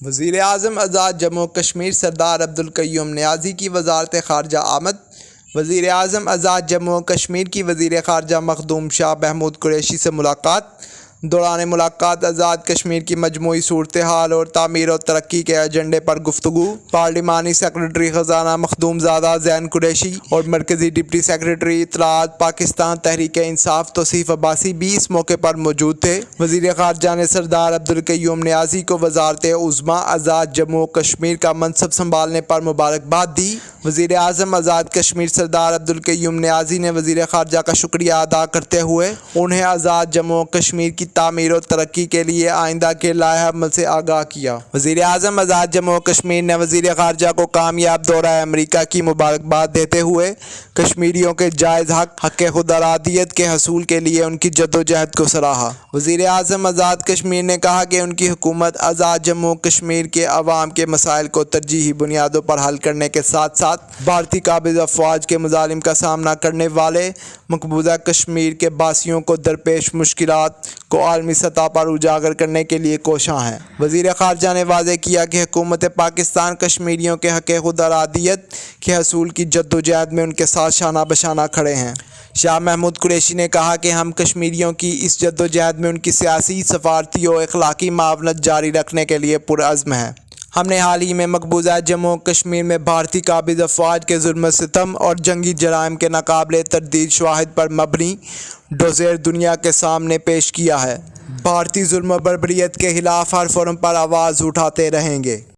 وزیر اعظم آزاد جموں و کشمیر سردار عبدالقیوم نیازی کی وزارت خارجہ آمد۔ وزیر اعظم آزاد جموں و کشمیر کی وزیر خارجہ مخدوم شاہ محمود قریشی سے ملاقات۔ دوران ملاقات آزاد کشمیر کی مجموعی صورتحال اور تعمیر و ترقی کے ایجنڈے پر گفتگو۔ پارلیمانی سیکریٹری خزانہ مخدوم زادہ زین قریشی اور مرکزی ڈپٹی سیکریٹری اطلاعات پاکستان تحریک انصاف توصیف عباسی بھی اس موقع پر موجود تھے۔ وزیر خارجہ نے سردار عبدالقیوم نیازی کو وزارت عظمیٰ آزاد جموں و کشمیر کا منصب سنبھالنے پر مبارکباد دی۔ وزیر اعظم آزاد کشمیر سردار عبدالقیوم نیازی نے وزیر خارجہ کا شکریہ ادا کرتے ہوئے انہیں آزاد جموں و کشمیر کی تعمیر و ترقی کے لیے آئندہ کے لائحہ عمل سے آگاہ کیا۔ وزیر اعظم آزاد جموں و کشمیر نے وزیر خارجہ کو کامیاب دورہ امریکہ کی مبارکباد دیتے ہوئے کشمیریوں کے جائز حق خود ارادیت کے حصول کے لیے ان کی جدوجہد کو سراہا۔ وزیر اعظم آزاد کشمیر نے کہا کہ ان کی حکومت آزاد جموں و کشمیر کے عوام کے مسائل کو ترجیحی بنیادوں پر حل کرنے کے ساتھ ساتھ بھارتی قابض افواج کے مظالم کا سامنا کرنے والے مقبوضہ کشمیر کے باسیوں کو درپیش مشکلات کو عالمی سطح پر اجاگر کرنے کے لیے کوشاں ہے۔ وزیر خارجہ نے واضح کیا کہ حکومت پاکستان کشمیریوں کے حق خود ارادیت کے حصول کی جدوجہد میں ان کے ساتھ شانہ بشانہ کھڑے ہیں۔ شاہ محمود قریشی نے کہا کہ ہم کشمیریوں کی اس جدوجہد میں ان کی سیاسی، سفارتی اور اخلاقی معاونت جاری رکھنے کے لیے پرعزم ہیں۔ ہم نے حال ہی میں مقبوضہ جموں و کشمیر میں بھارتی قابض افواج کے ظلم و ستم اور جنگی جرائم کے ناقابل تردید شواہد پر مبنی ڈوزیر دنیا کے سامنے پیش کیا ہے۔ بھارتی ظلم و بربریت کے خلاف ہر فورم پر آواز اٹھاتے رہیں گے۔